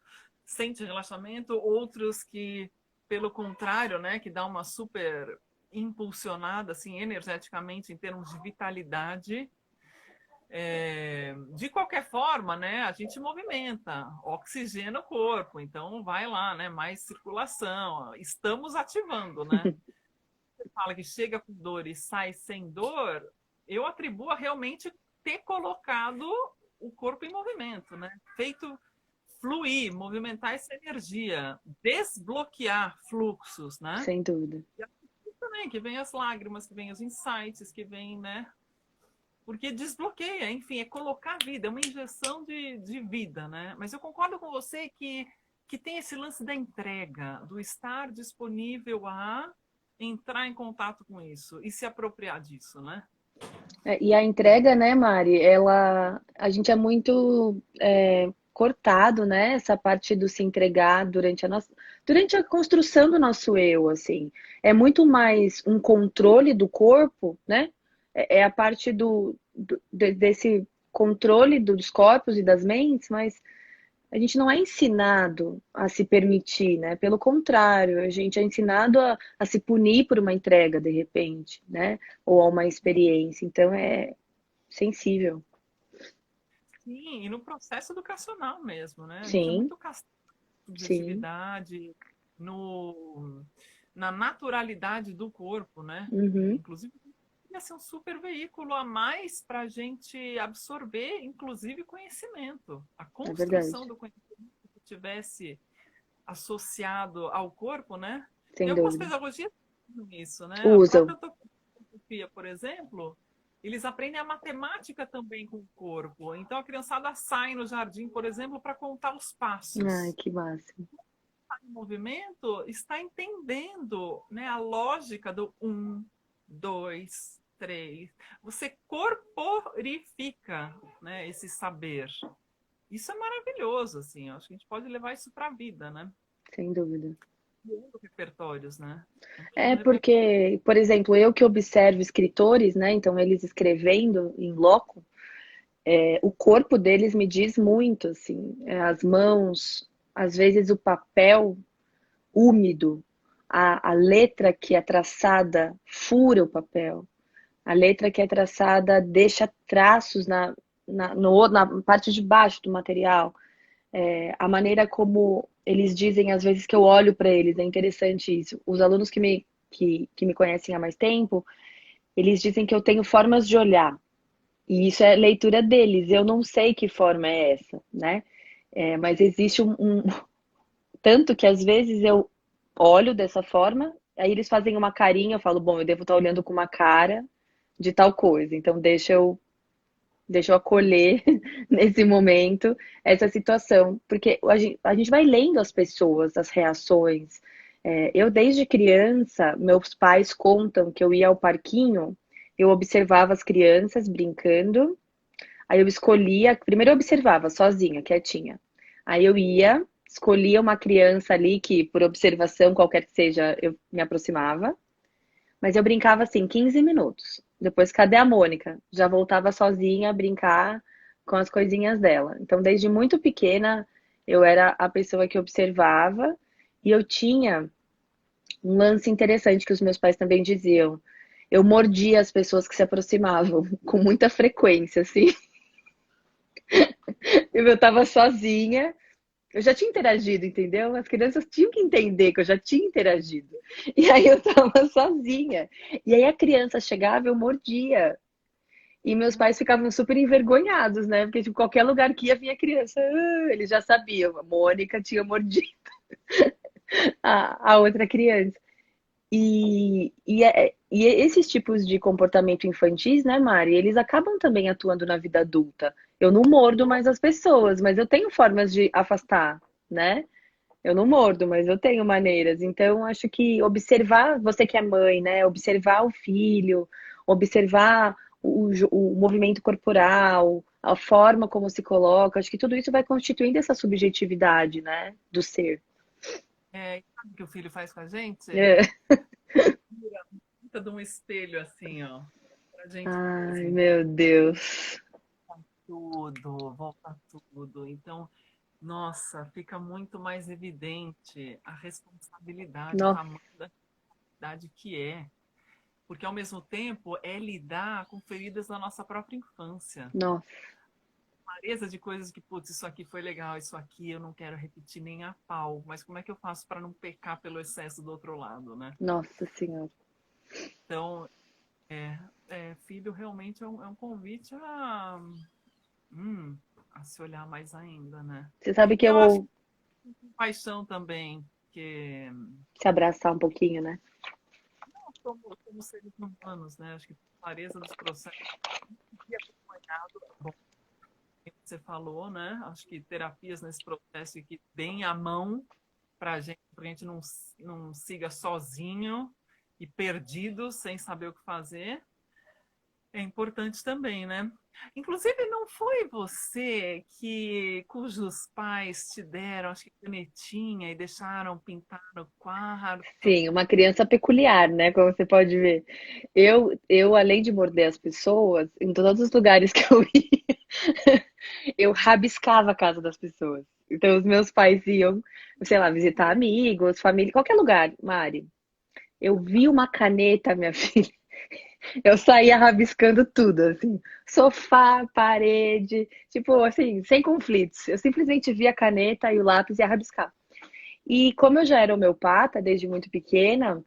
sente relaxamento, outros que, pelo contrário, né, que dá uma super impulsionada, assim, energeticamente, em termos de vitalidade. De qualquer forma, né, a gente movimenta, oxigena o corpo, então vai lá, né, mais circulação, estamos ativando, né? Você fala que chega com dor e sai sem dor, eu atribuo a realmente ter colocado o corpo em movimento, né? Feito fluir, movimentar essa energia, desbloquear fluxos, né? sem dúvida. E assim também que vem as lágrimas, que vem os insights, que vem, né? Porque desbloqueia, enfim, é colocar vida, é uma injeção de vida, né? Mas eu concordo com você que tem esse lance da entrega, do estar disponível a entrar em contato com isso e se apropriar disso, né? E a entrega, né, Mari, a gente é muito cortado, né, essa parte do se entregar durante a construção do nosso eu, assim. É muito mais um controle do corpo, né? É a parte desse controle dos corpos e das mentes, mas a gente não é ensinado a se permitir, né? Pelo contrário, a gente é ensinado a se punir por uma entrega, de repente, né? Ou a uma experiência. Então é sensível. Sim, e no processo educacional mesmo, né? A gente é Sim, muito castrado na sim. subjetividade, no, na naturalidade do corpo, né? Uhum, Inclusive, ia ser um super veículo a mais para a gente absorver, inclusive, conhecimento. A é verdade. construção do conhecimento que tivesse associado ao corpo, né? Tem Sem algumas dúvida. pedagogias nisso, né? A Usam. própria topografia, por exemplo, eles aprendem a matemática também com o corpo. Então a criançada sai no jardim, por exemplo, para contar os Ai, passos. que máximo. Está em movimento, está entendendo, né, a lógica do um, dois, três. Você corporifica, né, esse saber. Isso é maravilhoso, assim. Eu acho que a gente pode levar isso para a vida, né? Sem dúvida. Criando repertórios, né? É Ampliando repertórios. porque, por exemplo, eu que observo escritores, né? Então, eles escrevendo em loco, o corpo deles me diz muito, assim, as mãos, às vezes o papel úmido, a letra que é traçada fura o papel, a letra que é traçada deixa traços na parte de baixo do material. A maneira como eles dizem, às vezes que eu olho para eles, é interessante isso. Os alunos que me conhecem há mais tempo, eles dizem que eu tenho formas de olhar. E isso é leitura deles. Eu não sei que forma é essa, né? Mas existe tanto que às vezes eu olho dessa forma, aí eles fazem uma carinha, eu falo, bom, eu devo estar olhando com uma cara de tal coisa. Então deixa eu acolher nesse momento essa situação, porque a gente vai lendo as pessoas, as reações. Eu, desde criança, meus pais contam que eu ia ao parquinho, eu observava as crianças brincando, aí eu escolhia, primeiro eu observava sozinha, quietinha. Aí eu ia, escolhia uma criança ali que, por observação, qualquer que seja, eu me aproximava. Mas eu brincava assim, 15 minutos. Depois, cadê a Mônica? Já voltava sozinha a brincar com as coisinhas dela. Então, desde muito pequena, eu era a pessoa que observava e eu tinha um lance interessante que os meus pais também diziam. Eu mordia as pessoas que se aproximavam com muita frequência, assim. Eu estava sozinha, eu já tinha interagido, entendeu? As crianças tinham que entender que eu já tinha interagido. E aí eu tava sozinha. E aí a criança chegava, eu mordia. E meus pais ficavam super envergonhados, né? Porque, tipo, qualquer lugar que ia vinha criança, eles já sabiam. A Mônica tinha mordido a outra criança. E esses tipos de comportamento infantis, né, Mari, eles acabam também atuando na vida adulta. Eu não mordo mais as pessoas, mas eu tenho formas de afastar, né? Eu não mordo, mas eu tenho maneiras. Então, acho que observar, você que é mãe, né? Observar o filho, observar o movimento corporal, a forma como se coloca, acho que tudo isso vai constituindo essa subjetividade, né, do ser. E sabe o que o filho faz com a gente? É. Vira puta de um espelho assim, ó, pra gente Ai, mesmo. meu Deus. Tudo, volta tudo. Então, nossa, fica muito mais evidente a responsabilidade, o Nossa, tamanho da responsabilidade que é. Porque, ao mesmo tempo, é lidar com feridas da nossa própria infância. nossa, Clareza de coisas que, putz, isso aqui foi legal, isso aqui eu não quero repetir nem a pau. Mas como é que eu faço para não pecar pelo excesso do outro lado, né? nossa senhora. Então, filho realmente é um convite hum, a se olhar mais ainda, né? Você sabe que E eu acho eu que paixão também, que se abraçar um pouquinho, né? somos seres humanos, né? Acho que clareza dos processos e acompanhado, bom, como você falou, né? Acho que terapias nesse processo que deem a mão para a gente não siga sozinho e perdido, sem saber o que fazer. É importante também, né? Inclusive, não foi você cujos pais te deram, acho que canetinha e deixaram pintar no quarto? Sim, uma criança peculiar, né? Como você pode ver. Eu, além de morder as pessoas, em todos os lugares que eu ia, eu rabiscava a casa das pessoas. Então, os meus pais iam, sei lá, visitar amigos, família, qualquer lugar, Mari. Eu vi uma caneta, minha filha. Eu saía rabiscando tudo, assim, sofá, parede, tipo, assim, sem conflitos. Eu simplesmente via a caneta e o lápis e ia rabiscar. E como eu já era homeopata desde muito pequena,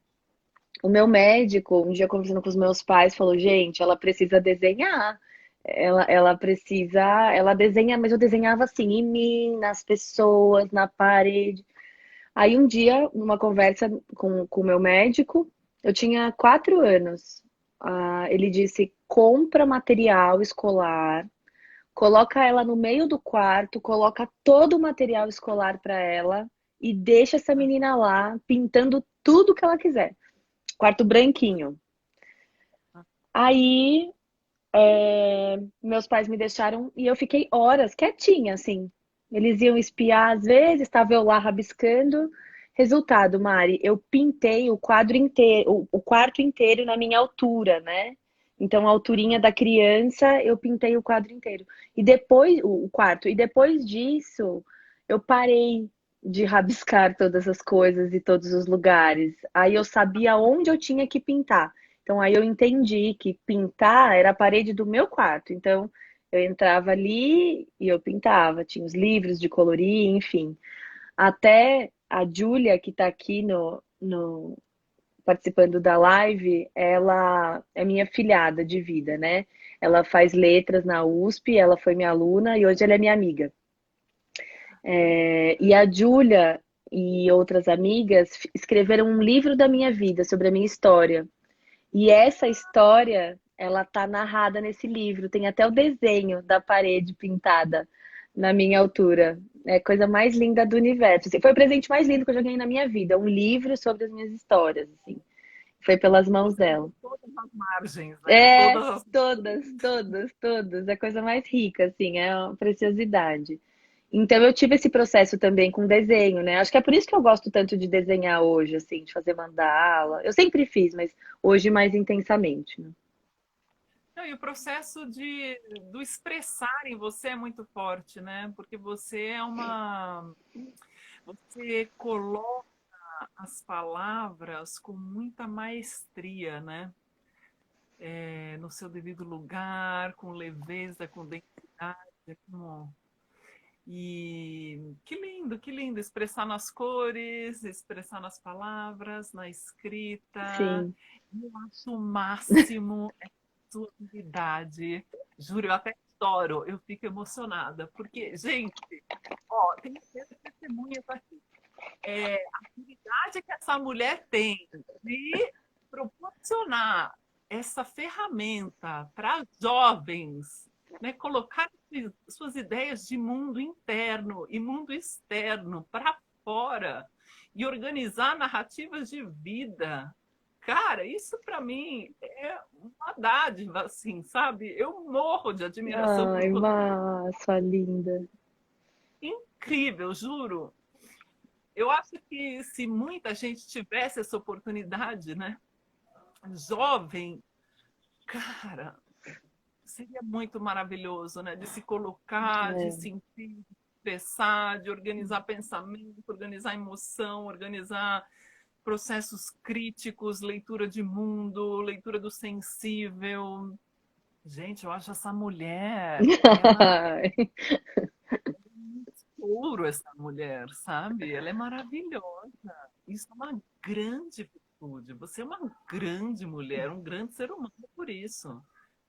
o meu médico, um dia conversando com os meus pais, falou: gente, ela precisa desenhar. Ela precisa. Ela desenha, mas eu desenhava assim, em mim, nas pessoas, na parede. Aí um dia, numa conversa com o meu médico, eu tinha 4 anos. Ele disse: compra material escolar, coloca ela no meio do quarto, coloca todo o material escolar para ela e deixa essa menina lá pintando tudo que ela quiser. Quarto branquinho. Aí, meus pais me deixaram e eu fiquei horas quietinha, assim. Eles iam espiar às vezes, estava eu lá rabiscando. Resultado, Mari, eu pintei o quadro inteiro, o quarto inteiro na minha altura, né? Então, a alturinha da criança, eu pintei o quadro inteiro. E depois, o quarto, e depois disso, eu parei de rabiscar todas as coisas e todos os lugares. Aí eu sabia onde eu tinha que pintar. Então aí eu entendi que pintar era a parede do meu quarto. Então eu entrava ali e eu pintava. Tinha os livros de colorir, enfim. Até a Júlia, que está aqui participando da live, ela é minha filhada de vida, né? Ela faz letras na USP, ela foi minha aluna e hoje ela é minha amiga. E a Júlia e outras amigas escreveram um livro da minha vida, sobre a minha história. E essa história, ela tá narrada nesse livro. Tem até o desenho da parede pintada na minha altura. É a coisa mais linda do universo. Assim, foi o presente mais lindo que eu já ganhei na minha vida. Um livro sobre as minhas histórias, assim. Foi pelas mãos Você dela. viu todas as margens, né? É, Todas as. todas, todas, todas. É a coisa mais rica, assim, é uma preciosidade. Então eu tive esse processo também com desenho, né? Acho que é por isso que eu gosto tanto de desenhar hoje, assim, de fazer mandala. Eu sempre fiz, mas hoje mais intensamente, né? Não, e o processo do expressar em você é muito forte, né? Porque você é uma. Você coloca as palavras com muita maestria, né? No seu devido lugar, com leveza, com densidade. Como... E que lindo expressar nas cores, expressar nas palavras, na escrita. Sim. Eu acho o máximo essa sua habilidade. Juro, eu até choro, eu fico emocionada, porque, gente, ó, tem testemunhas aqui. A habilidade que essa mulher tem de proporcionar essa ferramenta para jovens, né, colocar suas ideias de mundo interno e mundo externo para fora e organizar narrativas de vida. Cara, isso para mim é uma dádiva, assim, sabe? Eu morro de admiração por Ai, você. massa, linda. Incrível, juro. Eu acho que se muita gente tivesse essa oportunidade, né? Jovem, cara, seria muito maravilhoso, né? De se colocar, de É, sentir, de expressar, de organizar pensamento, organizar emoção, organizar processos críticos, leitura de mundo, leitura do sensível. Gente, eu acho essa mulher, ela é ouro, essa mulher, sabe? Ela é maravilhosa. Isso é uma grande virtude. Você é uma grande mulher, um grande ser humano por isso.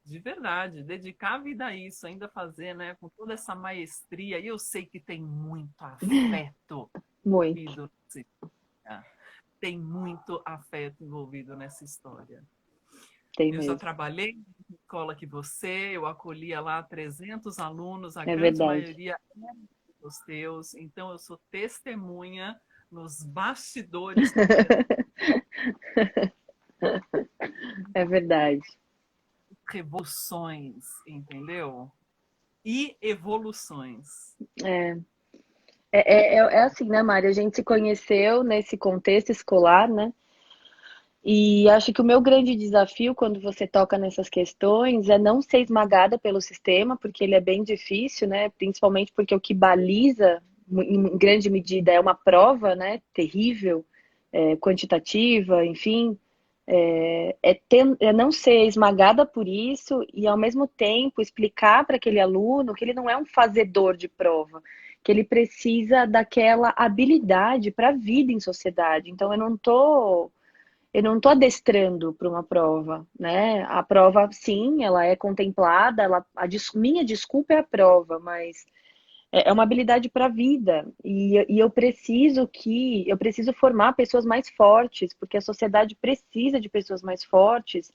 De verdade, dedicar a vida a isso, ainda fazer, né, com toda essa maestria. E eu sei que tem muito afeto muito, envolvido nessa história. Tem muito afeto envolvido nessa história. tem Eu já mesmo. trabalhei na escola que você, eu acolhia lá 300 alunos, a É grande verdade. maioria eram os teus, então eu sou testemunha nos bastidores também, É verdade. revoluções, entendeu? E evoluções. É, é assim, né, Mari? A gente se conheceu nesse contexto escolar, né? E acho que o meu grande desafio quando você toca nessas questões é não ser esmagada pelo sistema, porque ele é bem difícil, né? Principalmente porque o que baliza, em grande medida, é uma prova, né? Terrível, quantitativa, enfim. É não ser esmagada por isso e, ao mesmo tempo, explicar para aquele aluno que ele não é um fazedor de prova, que ele precisa daquela habilidade para a vida em sociedade. Então, eu não tô adestrando para uma prova, né? A prova, sim, ela é contemplada, minha desculpa é a prova, mas é uma habilidade para a vida. E eu preciso formar pessoas mais fortes, porque a sociedade precisa de pessoas mais fortes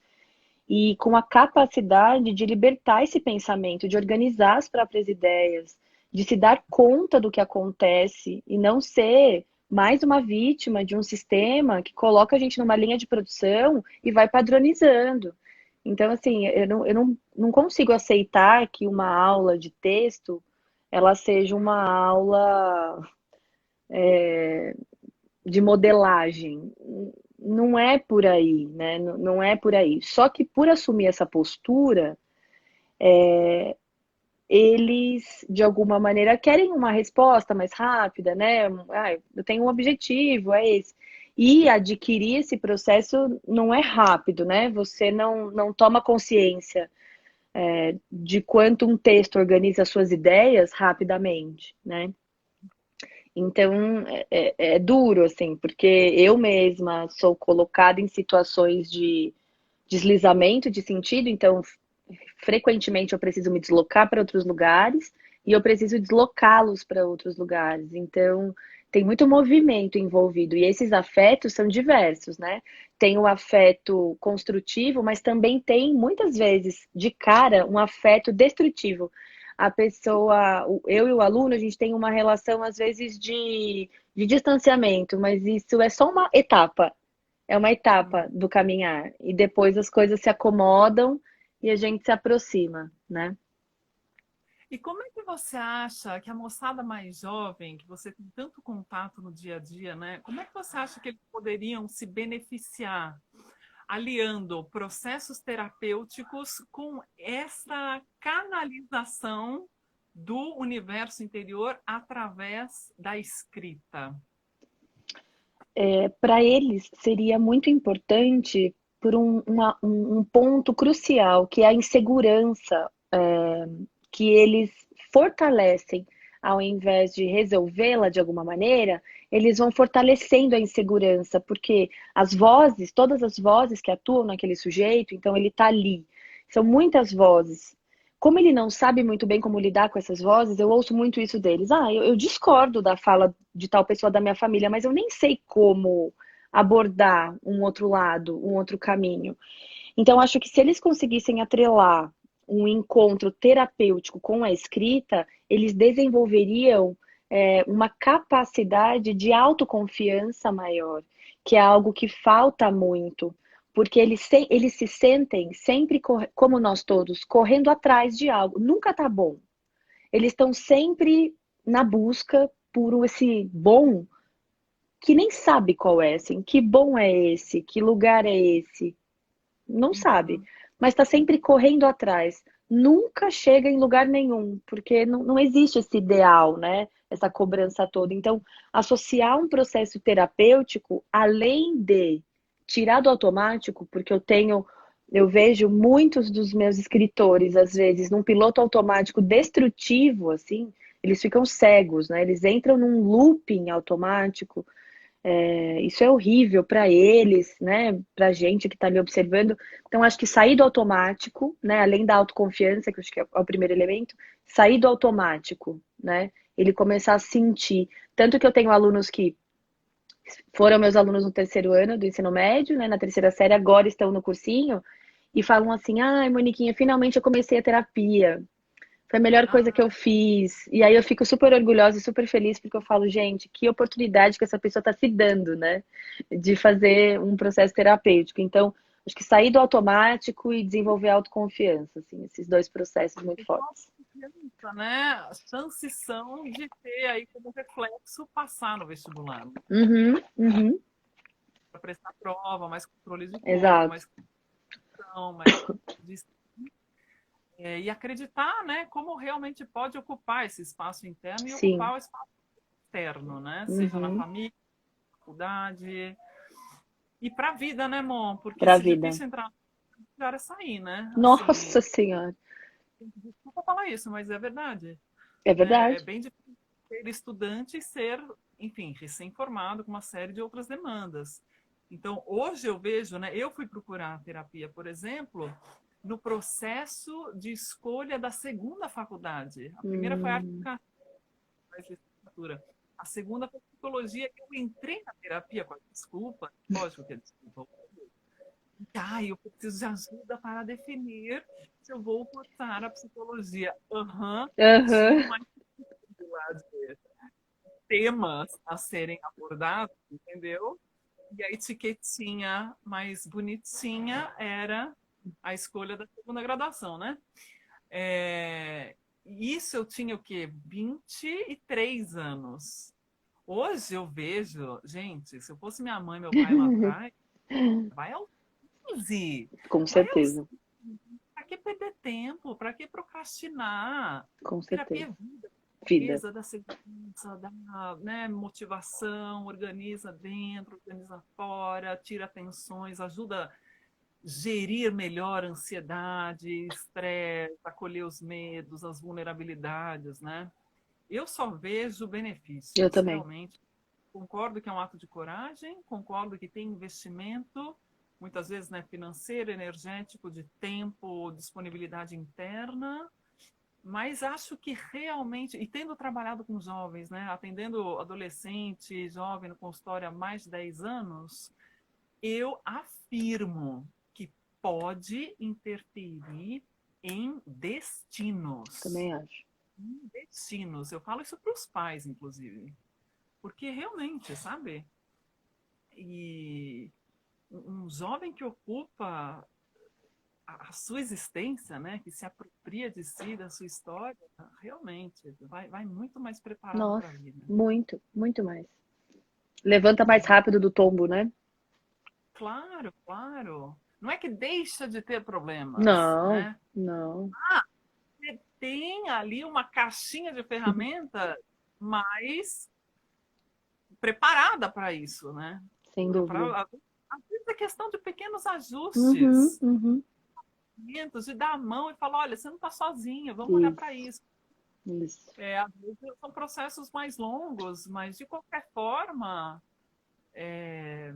e com a capacidade de libertar esse pensamento, de organizar as próprias ideias, de se dar conta do que acontece e não ser mais uma vítima de um sistema que coloca a gente numa linha de produção e vai padronizando. Então, assim, eu não consigo aceitar que uma aula de texto ela seja uma aula de modelagem. Não é por aí, né? Não é por aí. Só que por assumir essa postura, eles, de alguma maneira, querem uma resposta mais rápida, né? Ah, eu tenho um objetivo, é esse. E adquirir esse processo não é rápido, né? Você não toma consciência de quanto um texto organiza suas ideias rapidamente, né? Então, é duro, assim, porque eu mesma sou colocada em situações de deslizamento de sentido, então, frequentemente eu preciso me deslocar para outros lugares e eu preciso deslocá-los para outros lugares. Então, tem muito movimento envolvido e esses afetos são diversos, né? Tem o afeto construtivo, mas também tem, muitas vezes, de cara, um afeto destrutivo. A pessoa, eu e o aluno, a gente tem uma relação, às vezes, de distanciamento, mas isso é só uma etapa. É uma etapa do caminhar. E depois as coisas se acomodam e a gente se aproxima, né? E como é que você acha que a moçada mais jovem, que você tem tanto contato no dia a dia, né? Como é que você acha que eles poderiam se beneficiar aliando processos terapêuticos com essa canalização do universo interior através da escrita? Para eles seria muito importante por um ponto crucial, que é a insegurança, que eles fortalecem ao invés de resolvê-la de alguma maneira, eles vão fortalecendo a insegurança, porque as vozes, todas as vozes que atuam naquele sujeito, então ele está ali. São muitas vozes. Como ele não sabe muito bem como lidar com essas vozes, eu ouço muito isso deles. Ah, eu discordo da fala de tal pessoa da minha família, mas eu nem sei como abordar um outro lado, um outro caminho. Então, acho que se eles conseguissem atrelar um encontro terapêutico com a escrita, eles desenvolveriam uma capacidade de autoconfiança maior, que é algo que falta muito. porque eles se sentem sempre, como nós todos, correndo atrás de algo. Nunca tá bom. Eles estão sempre na busca por esse bom que nem sabe qual é, assim, que bom é esse, que lugar é esse, não sabe, Uhum. mas está sempre correndo atrás. Nunca chega em lugar nenhum, porque não existe esse ideal, né? Essa cobrança toda. Então, associar um processo terapêutico, além de tirar do automático, porque eu vejo muitos dos meus escritores, às vezes, num piloto automático destrutivo, assim, eles ficam cegos, né? Eles entram num looping automático. Isso é horrível para eles, né? Para a gente que está ali observando. Então, acho que sair do automático, né? Além da autoconfiança, que eu acho que é o primeiro elemento, sair do automático, né? Ele começar a sentir. Tanto que eu tenho alunos que foram meus alunos no terceiro ano do ensino médio, né? Na terceira série, agora estão no cursinho, e falam assim: ai, Moniquinha, finalmente eu comecei a terapia. Foi a melhor coisa que eu Ah, fiz. E aí eu fico super orgulhosa e super feliz porque eu falo, gente, que oportunidade que essa pessoa está se dando, né? De fazer um processo terapêutico. Então, acho que sair do automático e desenvolver a autoconfiança, assim, esses dois processos muito fortes. confiança, né? A transição de ter aí como reflexo passar no vestibular, Uhum, uhum, para prestar prova, mais controle de corpo, exato. mais condição, mais de e acreditar, né, como realmente pode ocupar esse espaço interno e Sim. ocupar o espaço externo, né? Seja na Uhum. família, na faculdade e para a vida, né, Mon? Porque Pra se vida. difícil entrar, melhor é sair, né? Nossa Assim, Senhora. desculpa falar isso, mas é verdade. É Né? É verdade. bem difícil ser estudante e ser, enfim, recém-formado com uma série de outras demandas. Então, hoje eu vejo, né, eu fui procurar terapia, por exemplo, no processo de escolha da segunda faculdade. A primeira foi arte Hum. e literatura. A segunda foi psicologia. Eu entrei na terapia com a desculpa, lógico que é desculpa. Eu preciso de ajuda para definir se eu vou cursar a psicologia. Aham, tinha Aham. uma lá de temas a serem abordados, entendeu? E a etiquetinha mais bonitinha era a escolha da segunda graduação, né? Isso eu tinha o quê? 23 anos. Hoje eu vejo, gente, se eu fosse minha mãe e meu pai lá atrás, vai aos 15, Com vai aos. certeza. Para que perder tempo? Para que procrastinar? Com Terapia certeza. é vida, Vida. beleza, da segurança, da, né, motivação, organiza dentro, organiza fora, tira tensões, ajuda a gerir melhor a ansiedade, estresse, acolher os medos, as vulnerabilidades, né? Eu só vejo Eu benefícios, também. realmente. Concordo que é um ato de coragem, concordo que tem investimento, muitas vezes, né, financeiro, energético, de tempo, disponibilidade interna, mas acho que realmente, e tendo trabalhado com jovens, né, atendendo adolescente, jovem no consultório há mais de 10 anos, eu afirmo que pode interferir em destinos. Também acho. Em destinos. Eu falo isso para os pais, inclusive. Porque realmente, sabe? E um jovem que ocupa a sua existência, né, que se apropria de si, da sua história, realmente vai muito mais preparado Nossa, para a vida. muito, muito mais. Levanta mais Né? rápido do tombo, né? Claro, claro. Não é que deixa de ter problemas, Não, né? não. Você tem ali uma caixinha de ferramenta mais preparada para isso, né? Sem dúvida. Às vezes é questão de pequenos Uhum, ajustes, uhum. de dar a mão e falar, olha, você não está sozinha, vamos olhar para Isso, isso. isso. Às vezes são processos mais longos, mas de qualquer forma, é,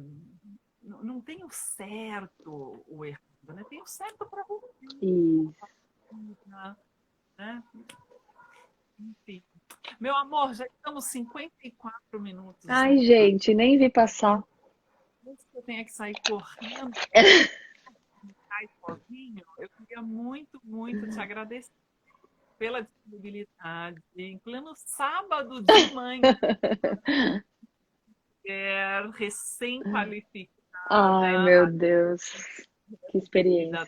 não tem o certo, o errado, né? Tem o certo para você, Isso. né? Enfim. Meu amor, já estamos 54 minutos Ai, no ar. gente, nem vi passar. Antes que eu tenha que sair correndo, sair sozinho, eu queria muito, muito te agradecer pela disponibilidade. Em pleno sábado de manhã, recém-qualificada, Ai, meu Deus, que Querida. experiência.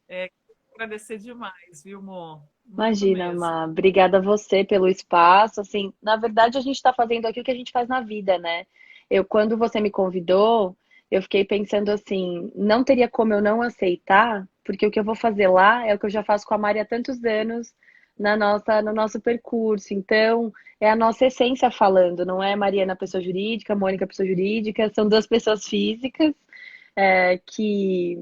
É, agradecer demais, viu, Mo? Muito Imagina, mesmo. Má, obrigada a você pelo espaço. Assim, na verdade, a gente está fazendo aqui o que a gente faz na vida, né? Quando você me convidou, eu fiquei pensando assim, não teria como eu não aceitar, porque o que eu vou fazer lá é o que eu já faço com a Mari há tantos anos no nosso percurso. Então, é a nossa essência falando, não é Mariana pessoa jurídica, Mônica pessoa jurídica, são duas pessoas físicas é, que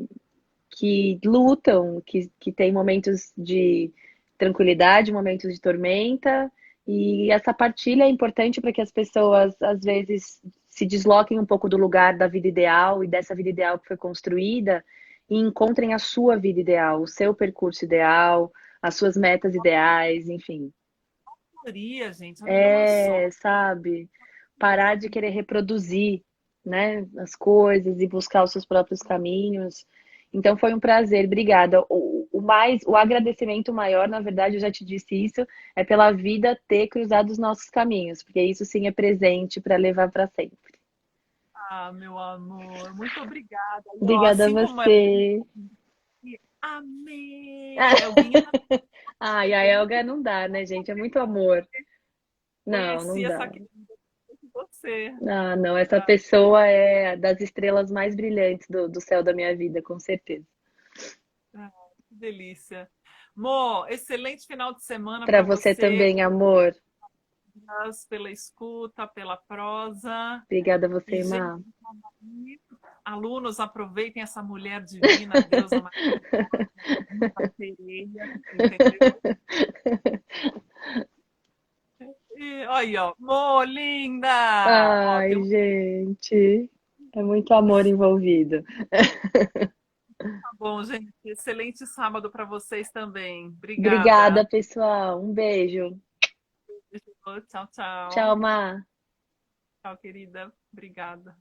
lutam, que têm momentos de tranquilidade, momentos de tormenta, e essa partilha é importante para que as pessoas, às vezes, se desloquem um pouco do lugar da vida ideal e dessa vida ideal que foi construída e encontrem a sua vida ideal, o seu percurso ideal, as suas metas ideais, enfim. Maioria, gente, a vida é uma só. É, sabe? Parar de querer reproduzir, né, as coisas e buscar os seus próprios caminhos. Então foi um prazer, obrigada. O agradecimento maior, na verdade, eu já te disse isso, é pela vida ter cruzado os nossos caminhos, porque isso sim é presente para levar para sempre. Ah, meu amor, muito obrigada. E, ó, Obrigada a assim como é, você. amei. Elguinha também Ai, a Elga não dá, né, gente? É muito amor. Não, não conheci essa dá. querida de você. Ah, não, essa Ah, pessoa é das estrelas mais brilhantes do céu da minha vida, com certeza. ah, que delícia. Mo, excelente final de semana Para para você você. também, amor. Obrigadas pela escuta, pela prosa. Obrigada a E, você, gente, Má. alunos, aproveitem essa mulher divina, deusa maravilhosa, essa sereia, entendeu? E, olha aí, ó. Mo, linda! Ó, tem Ai, um. gente. É muito amor envolvido. Tá bom, gente. Excelente sábado para vocês também. Obrigada, Obrigada. pessoal. Um beijo. Tchau, tchau. Tchau, Má. Tchau, querida. Obrigada.